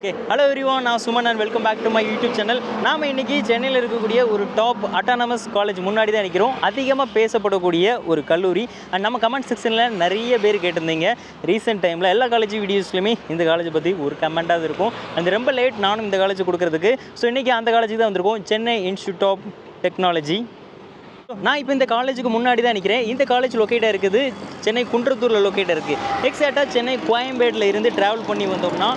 Okay. Hello everyone, நான் Suman and welcome back to my YouTube channel. நாம இன்னைக்கு சென்னையில் இருக்கக்கூடிய ஒரு டாப் அட்டானமஸ் காலேஜ் முன்னாடி தான் நிற்கிறோம். அதிகமாக பேசப்படக்கூடிய ஒரு கல்லூரி. அண்ட் நம்ம கமெண்ட் செக்ஷனில் நிறைய பேர் கேட்டிருந்தீங்க. ரீசெண்ட் டைமில் எல்லா காலேஜ் வீடியோஸ்லையுமே இந்த காலேஜை பற்றி ஒரு கமெண்ட்டாக இருக்கும். அது ரொம்ப லேட் நானும் இந்த காலேஜ் கொடுக்குறதுக்கு. ஸோ இன்றைக்கி அந்த காலேஜுக்கு தான் வந்திருக்கோம். Chennai institute of technology. நான் இப்போ இந்த காலேஜுக்கு முன்னாடி தான் நிற்கிறேன். இந்த காலேஜ் லொக்கேட்டாக இருக்குது சென்னை குன்றத்தூரில் லொக்கேட்டாக இருக்குது. எக்ஸாக்டாக சென்னை கோயம்பேட்டில் இருந்து ட்ராவல் பண்ணி வந்தோம்னா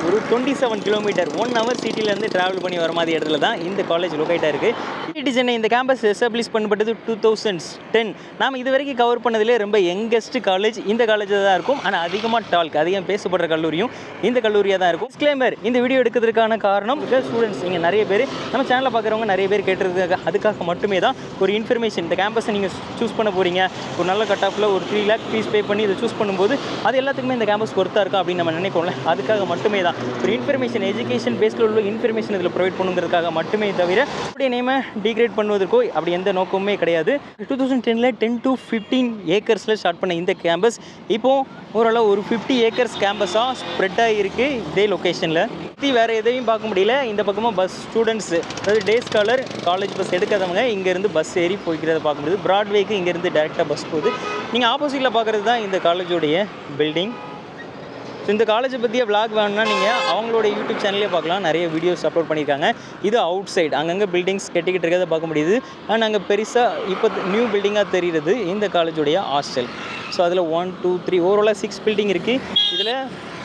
ஒரு 27 கிலோமீட்டர் 1 hour சிட்டிலேருந்து ட்ராவல் பண்ணி வர மாதிரி இடத்துல தான் இந்த காலேஜ் லொக்கேட்டாக இருக்குது. ஐஐடி சென்னை இந்த கேம்பஸ் எஸ்டாப்ளிஷ் பண்ணப்பட்டது 2010. நாம் இது வரைக்கும் கவர் பண்ணதிலே ரொம்ப யங்கஸ்ட் காலேஜ் இந்த காலேஜில் தான் இருக்கும். ஆனால் அதிகம் பேசப்படுற கல்லூரியும் இந்த கல்லூரியாக தான் இருக்கும். டிஸ்க்ளைமர், இந்த வீடியோ எடுக்கிறதுக்கான காரணம் ஸ்டூடெண்ட்ஸ் நீங்கள் நிறைய பேர் நம்ம சேனலில் பார்க்குறவங்க நிறைய பேர் கேட்டுறதுக்காக அதுக்காக மட்டுமே தான் ஒரு இன்ஃபர்மேஷன். இந்த கேம்பஸை நீங்கள் சூஸ் பண்ண போகிறீங்க, ஒரு நல்ல கட் ஆஃபில் ஒரு 3 lakh ஃபீஸ் பே பண்ணி இதை சூஸ் பண்ணும்போது அது எல்லாத்துக்குமே இந்த கேம்பஸ் பொறுத்தா இருக்கும் அப்படின்னு நம்ம நினைப்போம்ல. அதுக்காக மட்டுமே தான் ஒரு இன்ஃபர்மேஷன், எஜுகேஷன் பேஸில் உள்ள இன்ஃபர்மேஷன் இதில் ப்ரொவைட் பண்ணுங்கிறதுக்காக மட்டுமே தவிர அப்படியே நேமை டிகிரேட் பண்ணுவதற்கோ அப்படி எந்த நோக்கமுமே கிடையாது. 2010 10 to 15 ஏக்கர்ஸில் ஸ்டார்ட் பண்ண இந்த கேம்பஸ் இப்போது ஓரளவு ஒரு 50 ஏக்கர்ஸ் கேம்பஸாக ஸ்ப்ரெட் ஆகிருக்கு இதே லொக்கேஷனில். வேறு எதையும் பார்க்க முடியல. இந்த பக்கமாக பஸ் ஸ்டூடெண்ட்ஸு, அதாவது டே ஸ்காலர் காலேஜ் பஸ் எடுக்காதவங்க இங்கேருந்து பஸ் ஏறி போய்க்கிறத பார்க்க முடியுது. ப்ராட்வேக்கு இங்கேருந்து டேரெக்டாக பஸ் போகுது. நீங்கள் ஆப்போசிட்டில் பார்க்குறது தான் இந்த காலேஜோடைய பில்டிங். ஸோ இந்த காலேஜை பற்றிய விளாக் வேணும்னா நீங்கள் அவங்களோட யூடியூப் சேனல்லே பார்க்கலாம். நிறைய வீடியோஸ் அப்லோட் பண்ணியிருக்காங்க. இது அவுட் சைடு அங்கங்கே பில்டிங்ஸ் கட்டிக்கிட்டு இருக்கிறத பார்க்க முடியுது. ஆனால் அங்கே பெருசாக இப்போ நியூ பில்டிங்காக தெரிகிறது இந்த காலேஜோடைய ஹாஸ்டல். ஸோ அதில் 1 2 3 ஓவராலாக 6 பில்டிங் இருக்குது. இதில்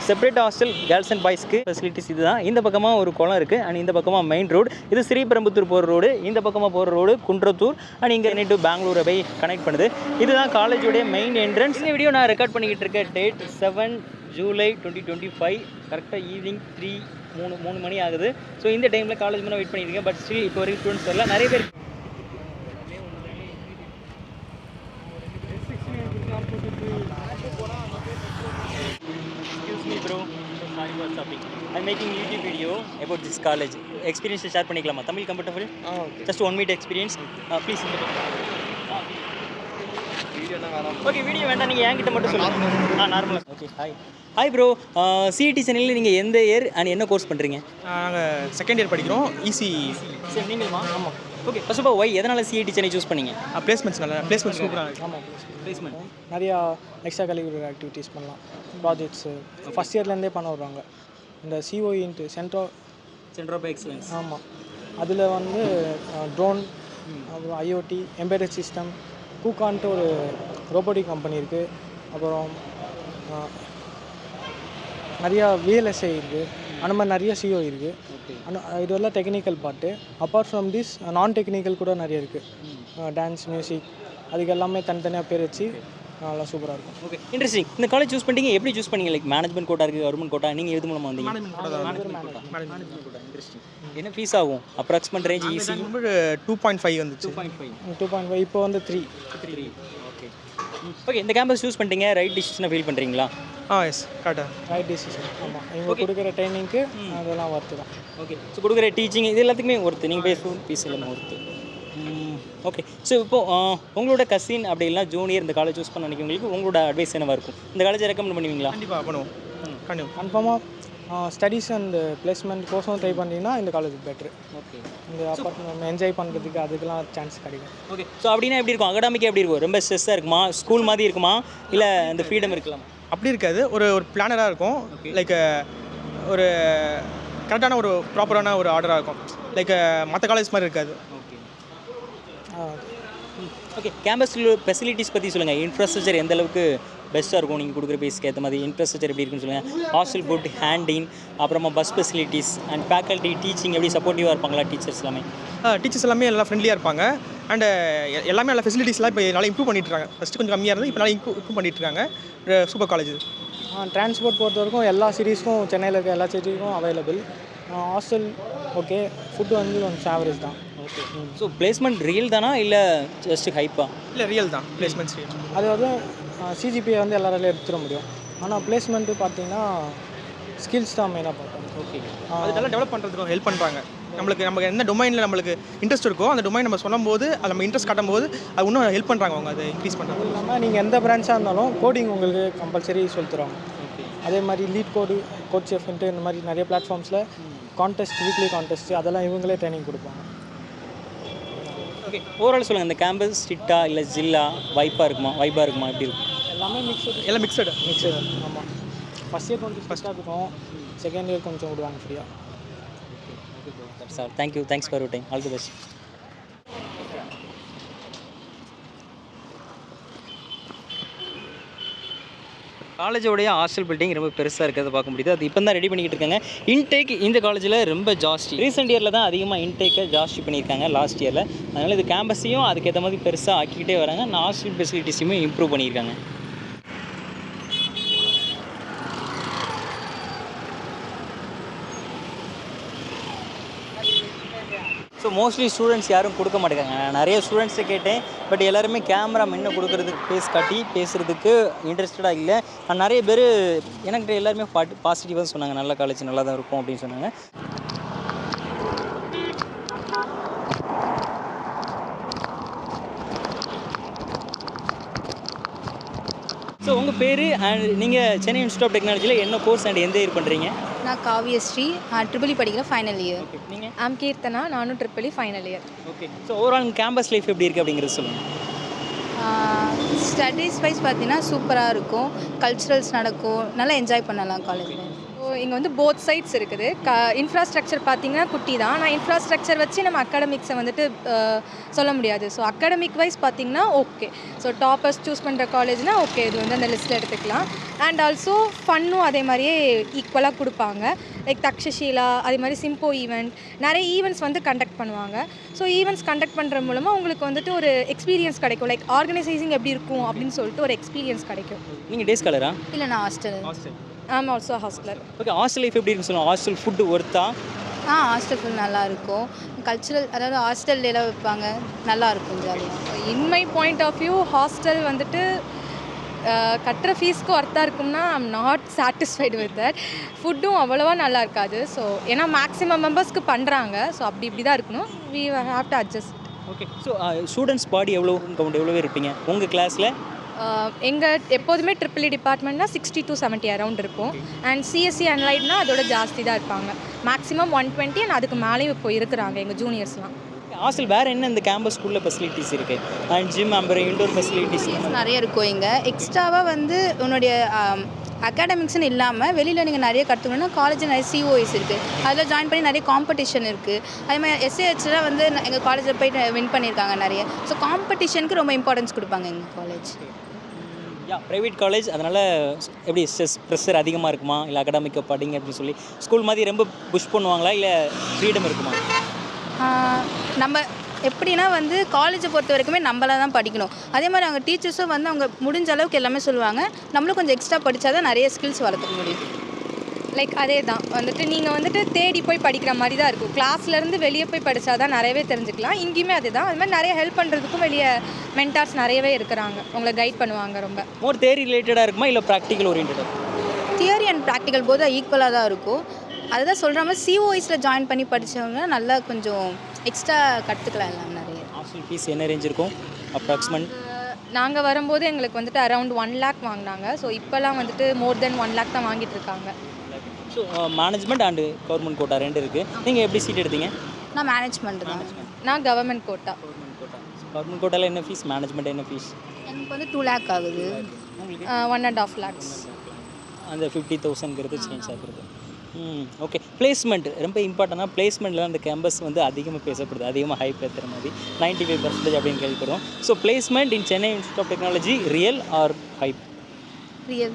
செப்பரேட் ஹாஸ்டல் கேர்ள்ஸ் அண்ட் பாய்ஸ்க்கு ஃபெசிலிட்டிஸ் இது தான். இந்த பக்கமாக ஒரு குளம் இருக்குது அண்ட் இந்த பக்கமாக மெயின் ரோடு. இது ஸ்ரீபெரும்புத்தூர் போகிற ரோடு. இந்த பக்கமாக போகிற ரோடு குன்றத்தூர் அண்ட் இங்கே டு பெங்களூரை போய் கனெக்ட் பண்ணுது. இதுதான் காலேஜோடைய மெயின் என்ட்ரன்ஸ். இந்த வீடியோ நான் ரெக்கார்ட் பண்ணிக்கிட்டு இருக்கேன். Date 7 July 2025. கரெக்டாக ஈவினிங் 3 மணி ஆகுது. ஸோ இந்த டைமில் காலேஜ் முன்னே வெயிட் பண்ணியிருக்கேன். பட் ஸ்டில் இப்போ வரைக்கும் ஸ்டூடெண்ட்ஸ் வரல. நிறைய பேர் I'm making YouTube video about this college. Experience share பண்ணிக்கலாமா? Tamil comfortable? Just 1 minute experience. Please. Okay, video வேண்டாம், நீங்கள் என்கிட்ட மட்டும் சொல்லுங்கள். நார்மலாக. Okay, hi bro. சிஇடி சென்னையில் நீங்கள் எந்த இயர் அண்ட் என்ன கோர்ஸ் பண்ணுறீங்க? நாங்கள் செகண்ட் இயர் படிக்கிறோம். ஈசி. சரி, நீங்களுமா? ஆமாம். Okay, first of all why எதனால் சிஇடி சென்னை சூஸ் பண்ணீங்க? பிளேஸ்மெண்ட்ஸ் நல்லா, பிளேஸ்மெண்ட் சூப்பராக. ஆமாம், பிளேஸ்மெண்ட் நிறையா எக்ஸ்ட்ரா கரிக்குலர் ஆக்டிவிட்டீஸ் பண்ணலாம். ப்ராஜெக்ட்ஸு ஃபஸ்ட் இயர்லேருந்தே பண்ண வருவாங்க. இந்த சிஓஇன்ட்டு சென்டர் ஆஃப் எக்ஸலன்ஸ். ஆமாம், அதில் வந்து ட்ரோன், அப்புறம் ஐஓடி, எம்பெடட் சிஸ்டம், கூக்கான்ட்டு ஒரு ரோபோட்டிக் கம்பெனி இருக்குது. அப்புறம் நிறையா விஎல்எஸ்ஐ இருக்குது. அந்த மாதிரி நிறைய சிஓ இருக்குது. இதெல்லாம் technical part. Apart from this நான் டெக்னிக்கல் கூட நிறைய இருக்குது. டான்ஸ், மியூசிக், அதுக்கு எல்லாமே தனித்தனியாக பேர் வச்சு நல்லா சூப்பராக இருக்கும். Okay, interesting. இந்த காலேஜ் சூஸ் பண்ணிட்டீங்க, எப்படி சூஸ் பண்ணீங்க? லைக் மேனேஜ்மெண்ட் கோட்டா இருக்குது, கவர்மெண்ட் கோட்டா, நீங்கள் எது மூலமாக வந்தீங்க? Management quota. இன்ட்ரெஸ்டிங். என்ன ஃபீஸ் ஆகும் அப்ராக்சிமேட் ரேஞ்ச்? ஈஸி 2.5 வந்துச்சு. 2.5 இப்போ வந்து 3. Okay okay. இந்த கேம்பஸ் சூஸ் பண்ணிட்டீங்க, ரைட் டிசிஷனை ஃபீல் பண்ணுறீங்களா? எஸ், கரெக்டாக ரைட் டிசிஷன். ஆமாம், இவங்க கொடுக்குற ட்ரைனிங்க்கு அதெல்லாம் ஒர்த்து தான். ஓகே. ஸோ கொடுக்குற டீச்சிங் இது எல்லாத்துக்குமே ஒர்த்து. நீங்கள் பேசும் ஃபீஸ் எல்லாமே ஒர்த்து. ஓகே. ஸோ இப்போது உங்களோட கசின் அப்படி இல்லைனா ஜூனியர் இந்த காலேஜ் சூஸ் பண்ண நினைக்கிறவங்களுக்கு உங்களோட அட்வைஸ் என்னவாக இருக்கும்? இந்த காலேஜை ரெக்கமெண்ட் பண்ணுவீங்களா? கண்டிப்பாக பண்ணுவோம். கன்ஃபார்மாக ஸ்டடீஸ் அண்ட் பிளேஸ்மெண்ட் கோர்ஸும் ட்ரை பண்ணிங்கன்னா இந்த காலேஜ் பெட்ரு. ஓகே. இந்த அப்பார்ட்மெண்ட் என்ஜாய் பண்ணுறதுக்கு அதுக்கெல்லாம் சான்ஸ் கிடைக்கும். ஓகே. ஸோ அப்படின்னா எப்படி இருக்கும்? அகாடமிக்காக எப்படி இருக்கும்? ரொம்ப ஸ்ட்ரெஸ்ஸாக இருக்குமா? ஸ்கூல் மாதிரி இருக்குமா? இல்லை இந்த ஃப்ரீடம் இருக்கலாம்? அப்படி இருக்காது. ஒரு பிளானராக இருக்கும். லைக் ஒரு கரெக்டான ஒரு ப்ராப்பரான ஒரு ஆர்டராக இருக்கும். லைக் மற்ற காலேஜ் மாதிரி இருக்காது. ஓகே. கேம்பஸில் ஃபெசிலிட்டிஸ் பற்றி சொல்லுங்கள். இன்ஃப்ராஸ்ட்ரக்சர் எந்த அளவுக்கு பெஸ்ட்டாக இருக்கும்? நீங்கள் கொடுக்குற பேஸ்க்கு ஏற்ற மாதிரி இன்ஃப்ராஸ்ட்ரக்சர் எப்படி இருக்குன்னு சொல்லுங்கள். ஹாஸ்டல் ஃபுட், ஹேண்டின், அப்புறமா bus facilities and faculty teaching எப்படி சப்போர்ட்டிவாக இருப்பாங்களா? டீச்சர்ஸ் எல்லாமே எல்லாம் ஃப்ரெண்ட்லியாக இருப்பாங்க. அண்டு எல்லாமே நல்ல ஃபெசிலிட்டிஸ்லாம் இப்போ நல்லா இம்ப்ரூவ் பண்ணிட்டுருக்காங்க. ஃபஸ்ட்டு கொஞ்சம் கம்மியாக இருந்தது, இப்போ நல்லா இம்ப்ரூவ் பண்ணிட்டுருக்காங்க. Super college. ட்ரான்ஸ்போர்ட் பொறுத்த வரைக்கும் எல்லா சிட்டிஸ்க்கும், சென்னையில் இருக்க எல்லா சிட்டிஸ்க்கும் அவைலபிள். ஹாஸ்டல் ஓகே, ஃபுட்டு வந்து கொஞ்சம் ஆவரேஜ் தான். ஓகே. ஸோ பிளேஸ்மெண்ட் ரியல் தானா இல்லை ஜஸ்ட் ஹைப்பா? இல்லை, ரியல் தான். Placements real. அது வந்து சிஜிபியை வந்து எல்லாராலையும் எடுத்துட முடியும். ஆனால் பிளேஸ்மெண்ட்டு பார்த்தீங்கன்னா ஸ்கில்ஸ் தான் மெயினாக பார்ப்பாங்க. ஓகே. அது நல்லா டெவலப் பண்ணுறதுக்கு ஹெல்ப் பண்ணுறாங்க. நமக்கு என்ன டொமைனில் நம்மளுக்கு இன்ட்ரெஸ்ட் இருக்கோ அந்த டொமைன் நம்ம சொல்லும்போது அது நம்ம இன்ட்ரெஸ்ட் காட்டும் போது அது இன்னும் ஹெல்ப் பண்ணுறாங்க. அவங்க அதை இன்க்ரீஸ் பண்ணுறாங்க. இல்லாமல் நீங்கள் எந்த பிரான்ச்சாக இருந்தாலும் கோடிங் உங்களுக்கு கம்பல்சரி சொல்லி தருவாங்க. ஓகே. அதே மாதிரி லீட் கோட் செஃப்ன்ட்டு இந்த மாதிரி நிறைய பிளாட்ஃபார்ம்ஸில் கான்டெஸ்ட் வீக்லி கான்டெஸ்ட் அதெல்லாம் இவங்களே ட்ரைனிங் கொடுப்பாங்க. ஓகே, ஓவரால் சொல்லுங்கள், இந்த கேம்பஸ் ஸ்ட்ரிக்டா இல்லை ஜில்லா வைப்பாக இருக்குமா எப்படி இருக்கும்? எல்லாமே எல்லாம் மிக்சடு. ஆமாம், ஃபஸ்ட் இயர் கொஞ்சம் ஃபஸ்ட்டாக இருக்கும், செகண்ட் இயர் கொஞ்சம் விடுவாங்க ஃப்ரீயாக. Sir thank you, thanks for your time, all the best. காலேஜோடைய ஹாஸ்டல் பில்டிங் ரொம்ப பெருசாக இருக்கிறத பார்க்க முடியுது. அது இப்போ தான் ரெடி பண்ணிக்கிட்டு இருக்காங்க. இன்டேக் இந்த காலேஜில் ரொம்ப ஜாஸ்தி, ரீசெண்ட் இயரில் தான் அதிகமாக இன்டேக்கை ஜாஸ்தி பண்ணியிருக்காங்க லாஸ்ட் இயரில். அதனால் இது கேம்பஸையும் அதுக்கேற்ற மாதிரி பெருசாக ஆக்கிக்கிட்டே வராங்க. ஹாஸ்டல் ஃபெசிலிட்டிஸையுமே இம்ப்ரூவ் பண்ணியிருக்காங்க. ஸோ மோஸ்ட்லி ஸ்டூடெண்ட்ஸ் யாரும் கொடுக்க மாட்டேங்காங்க. நான் நிறைய ஸ்டூடெண்ட்ஸை கேட்டேன், பட் எல்லாருமே கேமரா முன்ன கொடுக்குறதுக்கு ஃபேஸ் காட்டி பேசுகிறதுக்கு இன்ட்ரெஸ்டடாக இல்லை. நிறைய பேர் எனக்கு எல்லாருமே பாசிட்டிவாக சொன்னாங்க, நல்ல காலேஜ் நல்லா தான் இருக்கும் அப்படின்னு சொன்னாங்க. ஸோ உங்கள் பேர் அண்ட் நீங்கள் சென்னை இன்ஸ்டியூட் ஆஃப் டெக்னாலஜியில் என்ன கோர்ஸ் அண்ட் எந்த இயர் பண்ணுறீங்க? நான் காவியஸ்ரீ, ட்ரிபிள் படிக்கிறேன், ஃபைனல் இயர். ஓகே, நீங்கள்? ஐம் கீர்த்தனா, நானும் triple final year. Okay, so overall campus life எப்படி இருக்குது அப்படிங்கிறது சொல்லுங்கள். ஸ்டடீஸ் வைஸ் பார்த்தீங்கன்னா சூப்பராக இருக்கும், கல்ச்சுரல்ஸ் நடக்கும், நல்லா என்ஜாய் பண்ணலாம் காலேஜில். ஸோ இங்கே வந்து போத் சைட்ஸ் இருக்குது. இன்ஃப்ராஸ்ட்ரக்சர் பார்த்தீங்கன்னா குட்டி தான், ஆனால் இன்ஃப்ராஸ்ட்ரக்சர் வச்சு நம்ம அகாடமிக்ஸை வந்துட்டு சொல்ல முடியாது. ஸோ அகாடமிக் வைஸ் பார்த்தீங்கன்னா ஓகே, ஸோ டாப்பர்ஸ் சூஸ் பண்ணுற காலேஜ்னால் ஓகே, இது வந்து அந்த லிஸ்ட்டில் எடுத்துக்கலாம். அண்ட் ஆல்சோ ஃபன்னும் அதே மாதிரியே ஈக்குவலாக கொடுப்பாங்க. லைக் தக்ஷஷீலா, அதே மாதிரி சிம்போ ஈவெண்ட், நிறைய ஈவெண்ட்ஸ் வந்து கண்டக்ட் பண்ணுவாங்க. ஸோ ஈவெண்ட்ஸ் கண்டக்ட் பண்ணுற மூலமாக உங்களுக்கு வந்துட்டு ஒரு எக்ஸ்பீரியன்ஸ் கிடைக்கும். லைக் ஆர்கனைசேஷன் எப்படி இருக்கும் அப்படின்னு சொல்லிட்டு ஒரு எக்ஸ்பீரியன்ஸ் கிடைக்கும். நீங்கள் டேஸ் காலரா? இல்லை, நான் hostel. I'm also hosteller. Okay, hostel life எப்படி இருக்குன்னு சொல்லுங்கள். ஹாஸ்டல் ஃபுட்டு ஒர்த்தா? ஹாஸ்டல் ஃபுல் நல்லாயிருக்கும். கல்ச்சுரல், அதாவது ஹாஸ்டல் எல்லாம் வைப்பாங்க, நல்லாயிருக்கும், ஜாலியாக. In my point of view hostel வந்துட்டு கட்டுற ஃபீஸ்க்கு ஒர்த்தாக இருக்கும்னா I'm not satisfied with that. ஃபுட்டும் அவ்வளோவா நல்லா இருக்காது. ஸோ ஏன்னா மேக்ஸிமம் மெம்பர்ஸ்க்கு பண்ணுறாங்க, ஸோ இப்படி தான் இருக்கணும். We have to adjust. Okay, so students body எவ்வளோ கவுண்ட் எவ்வளோ இருப்பீங்க உங்கள் கிளாஸில்? எங்கள் எப்போதுமே ட்ரிபிள் டிபார்ட்மெண்ட்னா 60 to 70 அரௌண்ட் இருக்கும். அண்ட் சிஎஸ்சி அன்லைட்னா அதோட ஜாஸ்தி தான் இருப்பாங்க, மேக்ஸிமம் 120. அண்ட் அதுக்கு மேலேயும் இப்போ இருக்கிறாங்க எங்கள் ஜூனியர்ஸ்லாம். ஹாஸ்டல் வேறு என்ன இந்த கேம்பஸ் ஸ்கூலில் ஃபெசிலிட்டிஸ் இருக்குது? அண்ட் ஜிம் அம்பர் இன்டோர் ஃபெசிலிட்டிஸ் நிறைய இருக்கும் இங்கே. எக்ஸ்ட்ராவாக வந்து உன்னுடைய அகாடமிக்ஸ்னு இல்லாமல் வெளியில் நீங்கள் நிறைய கற்றுக்கணுன்னா காலேஜில் நிறைய சிஓஎஸ் இருக்குது, அதில் ஜாயின் பண்ணி நிறைய காம்படிஷன் இருக்குது. அதே மாதிரி எஸ்ஏஹெச்லாம் வந்து எங்கள் காலேஜில் போய்ட்டு வின் பண்ணியிருக்காங்க நிறைய. ஸோ காம்படிஷனுக்கு ரொம்ப இம்பார்ட்டன்ஸ் கொடுப்பாங்க எங்கள் காலேஜ். ப்ரைவேட் காலேஜ், அதனால் எப்படி ப்ரெஷர் அதிகமாக இருக்குமா, இல்லை அகாடமிக்கை படிங்க அப்படின்னு சொல்லி ஸ்கூல் மாதிரி ரொம்ப புஷ் பண்ணுவாங்களா, இல்லை ஃப்ரீடம் இருக்குமா? நம்ம எப்படின்னா வந்து காலேஜை பொறுத்த வரைக்குமே நம்மளாக தான் படிக்கணும். அதே மாதிரி அவங்க டீச்சர்ஸும் வந்து அவங்க முடிஞ்ச அளவுக்கு எல்லாமே சொல்லுவாங்க. நம்மளும் கொஞ்சம் எக்ஸ்ட்ரா படித்தா தான் நிறைய ஸ்கில்ஸ் வளர்த்துக்க முடியும். லைக் அதே தான் வந்துட்டு நீங்கள் வந்துட்டு தேடி போய் படிக்கிற மாதிரி தான் இருக்கும். கிளாஸ்லேருந்து வெளியே போய் படித்தா தான் நிறையவே தெரிஞ்சுக்கலாம். இங்கேயுமே அதே தான். அது மாதிரி நிறைய ஹெல்ப் பண்ணுறதுக்கும் வெளியே மென்டார்ஸ் நிறையவே இருக்கிறாங்க, உங்களை கைட் பண்ணுவாங்க. ரொம்ப மோர் தேரி ரிலேட்டடாக இருக்குமா, இல்லை ப்ராக்டிக்கல் ஓரியன்டாக? தியரி அண்ட் ப்ராக்டிக்கல் போது ஈக்குவலாக தான் இருக்கும். அதுதான் சொல்கிற மாதிரி சிஓஎஸில் ஜாயின் பண்ணி படித்தவங்க நல்லா கொஞ்சம் எக்ஸ்ட்ரா கற்றுக்கலாம் எல்லாம் நிறைய. ஹாஸ்டல் ஃபீஸ் என்ன ரேஞ்ச் இருக்கும் அப்ராக்சிமேட்? நாங்கள் வரும்போது எங்களுக்கு வந்துட்டு அரௌண்ட் 1 lakh வாங்கினாங்க. ஸோ இப்போலாம் வந்துட்டு மோர் தென் 1 lakh தான் வாங்கிட்டு இருக்காங்க. So management and government quota ரெண்டு இருக்குது. நீங்கள் எப்படி சீட் எடுத்தீங்க? நான் மேனேஜ்மெண்ட் தான். நான் கவர்மெண்ட் கோட்டா. கவர்மெண்ட் கோட்டாவில் என்ன ஃபீஸ், மேனேஜ்மெண்ட் என்ன ஃபீஸ்? எனக்கு வந்து 2 lakh ஆகுது. 1.5 lakhs. அந்த 50,000ங்கிறது சேஞ்ச் ஆகுறது. ஓகே, பிளேஸ்மெண்ட் ரொம்ப இம்பார்ட்டண்டாக. பிளேஸ்மெண்ட்டில் அந்த கேம்பஸ் வந்து அதிகமாக பேசப்படுது, அதிகமாக ஹைப் ஏற்றுற மாதிரி 95% அப்படின்னு கேள்விப்படுறோம். So placement in Chennai institute of Technology real or hype? Real.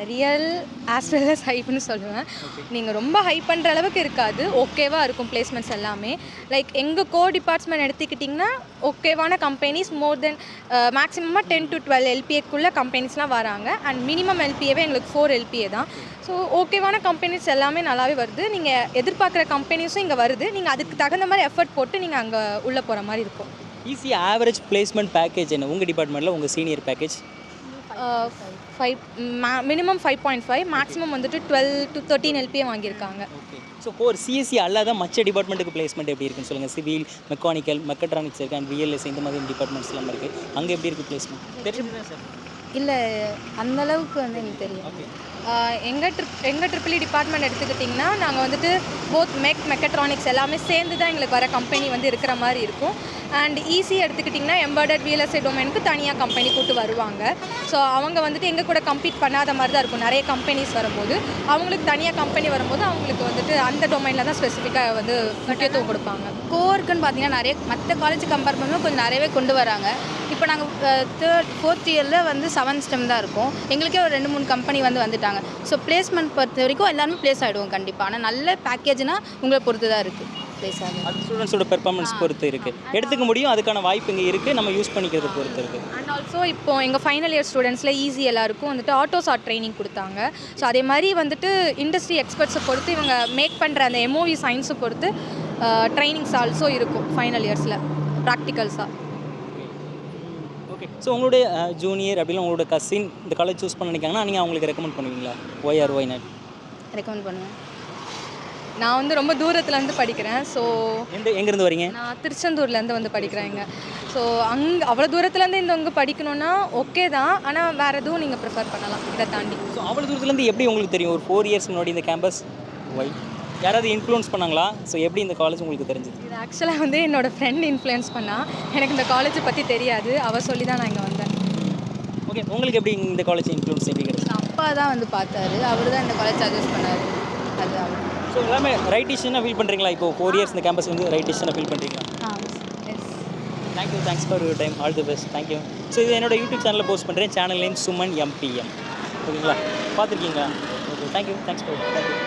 Real as well as ஹைப்னு சொல்லுவேன். நீங்கள் ரொம்ப ஹைப் பண்ணுற அளவுக்கு இருக்காது, ஓகேவாக இருக்கும் பிளேஸ்மெண்ட்ஸ் எல்லாமே. லைக் எங்கள் டிபார்ட்மெண்ட் எடுத்துக்கிட்டிங்கன்னா ஓகேவான கம்பெனிஸ் மோர் தென் மேக்ஸிமமாக 10 to 12 LPAக்குள்ளே கம்பெனிஸ்லாம் வராங்க. அண்ட் மினிமம் LPAவே எங்களுக்கு 4 LPA தான். ஸோ ஓகேவான கம்பெனிஸ் எல்லாமே நல்லாவே வருது. நீங்கள் எதிர்பார்க்குற கம்பெனிஸும் இங்கே வருது. நீங்கள் அதுக்கு தகுந்த மாதிரி எஃபர்ட் போட்டு நீங்கள் அங்கே உள்ளே போகிற மாதிரி இருக்கும். ஈஸி ஆவரேஜ் பிளேஸ்மெண்ட் பேக்கேஜ் என்ன உங்கள் டிபார்ட்மெண்ட்டில், உங்கள் சீனியர் பேக்கேஜ்? 5 மினிமம் 5.5, மேக்ஸிமம் வந்துட்டு 12 to 13 LPA வாங்கியிருக்காங்க. ஓகே, ஸோ ஒரு சிஎஸ்சி அல்லாத மற்ற டிபார்ட்மெண்ட்டுக்கு பிளேஸ்மெண்ட் எப்படி இருக்குன்னு சொல்லுங்கள். சிவில், மெக்கானிக்கல், மெக்கட்ரானிக்ஸ் இருக்குது, அண்ட் VLS இந்த மாதிரி டிபார்ட்மெண்ட்ஸ்லாம் இருக்குது. அங்கே எப்படி இருக்குது பிளேஸ்மெண்ட்? தெரியுமா சார்? இல்லை, அந்தளவுக்கு வந்து எனக்கு தெரியும். ஓகே, எங்கள் ட்ரிபிள் டிபார்ட்மெண்ட் எடுத்துக்கிட்டிங்கன்னா நாங்கள் வந்துட்டு போத் மெக்கட்ரானிக்ஸ் எல்லாமே சேர்ந்து தான் எங்களுக்கு வர கம்பெனி வந்து இருக்கிற மாதிரி இருக்கும். அண்ட் ஈஸி எடுத்துக்கிட்டிங்கன்னா எம்பர்டட் VLSI டொமைனுக்கு தனியாக கம்பெனி கூட்டு வருவாங்க. ஸோ அவங்க வந்துட்டு எங்கள் கூட கம்பீட் பண்ணாத மாதிரி தான் இருக்கும். நிறைய கம்பெனிஸ் வரும்போது அவங்களுக்கு தனியாக கம்பெனி வரும்போது அவங்களுக்கு வந்துட்டு அந்த டொமைனில் தான் ஸ்பெசிஃபிக்காக வந்து முக்கியத்துவம் கொடுப்பாங்க. கோர்க்குன்னு பார்த்தீங்கன்னா நிறைய மற்ற காலேஜ் கம்பேர் பண்ணும்போது கொஞ்சம் நிறையவே கொண்டு வராங்க. இப்போ நாங்கள் 4th இயரில் வந்து 7 ஸ்டெம் தான் இருக்கும். எங்களுக்கே ஒரு 2-3 கம்பெனி வந்துட்டாங்க. ஸோ பிளேஸ்மெண்ட் பொறுத்த வரைக்கும் எல்லாருமே ப்ளேஸ் ஆகிடுவோம் கண்டிப்பாக. ஆனால் நல்ல பேக்கேஜ்னால் உங்களை பொறுத்து தான் இருக்குது ப்ளேஸ் ஆகும். அது ஸ்டூடெண்ட்ஸோட பெர்ஃபார்மன்ஸ் பொறுத்து இருக்குது. எடுத்துக்க முடியும், அதுக்கான வாய்ப்பு இங்கே இருக்குது, நம்ம யூஸ் பண்ணிக்கிறத பொறுத்து இருக்குது. அண்ட் ஆல்சோ இப்போ எங்கள் ஃபைனல் இயர் ஸ்டூடெண்ட்ஸில் ஈஸி எல்லாருக்கும் வந்துட்டு ஆட்டோசாட் ட்ரைனிங் கொடுத்தாங்க. ஸோ அதே மாதிரி வந்துட்டு இண்டஸ்ட்ரி எக்ஸ்பர்ட்ஸை பொறுத்து இவங்க மேக் பண்ணுற அந்த MOV சயின்ஸை பொறுத்து ட்ரைனிங்ஸ் ஆல்சோ இருக்கும் ஃபைனல் இயர்ஸில் ப்ராக்டிகல்ஸாக. ஓகே, ஸோ உங்களுடைய ஜூனியர் அப்படின்னா உங்களோட கசின் இந்த காலேஜ் சூஸ் பண்ண நினைக்காங்கன்னா நீங்கள் அவங்களுக்கு ரெக்கமெண்ட் பண்ணுவீங்களா? Why or why not recommend பண்ணுவேன். நான் வந்து ரொம்ப தூரத்துலேருந்து படிக்கிறேன். ஸோ எங்கேருந்து வரீங்க? நான் திருச்செந்தூர்லேருந்து வந்து படிக்கிறேங்க. ஸோ அவ்வளோ தூரத்துலேருந்து இங்கே படிக்கணுன்னா ஓகே தான், ஆனால் வேறு எதுவும் நீங்கள் ப்ரிஃபர் பண்ணலாம் இதை தாண்டி. ஸோ அவ்வளோ தூரத்துலேருந்து எப்படி உங்களுக்கு தெரியும்? ஒரு 4 இயர்ஸ் முன்னாடி இந்த கேம்பஸ் ஒய் யாராவது இன்ஃப்ளூயன்ஸ் பண்ணாங்களா? ஸோ எப்படி இந்த காலேஜ் உங்களுக்கு தெரிஞ்சது? இது ஆக்சுவலாக வந்து என்னோடய ஃப்ரெண்ட் இன்ஃப்ளூயன்ஸ் பண்ணால். எனக்கு இந்த காலேஜை பற்றி தெரியாது, அவள் சொல்லி தான் நான் இங்கே வந்தேன். ஓகே, உங்களுக்கு எப்படி இந்த காலேஜ் இன்ஃப்ளூயன்ஸ் எப்படி கிடைச்சு? அப்பா தான் வந்து பார்த்தாரு, அவர் தான் இந்த காலேஜ் சஜஸ்ட் பண்ணார். அது அவர். ஸோ எல்லாமே ரைட் டிசிஷனாக ஃபீல் பண்ணுறீங்களா? இப்போ 4 இயர்ஸ் இந்த கேம்பஸ் வந்து ரைட் டிசிஷனாக ஃபீல் பண்ணுறீங்களா? Yes. Thanks for your time. All the best. Thank you. So இது என்னோட யூடியூப் சேனலில் போஸ்ட் பண்ணுறேன். Channel name Suman MPM. ஓகேங்களா? பார்த்துருக்கீங்களா? Okay, thank you. Thanks for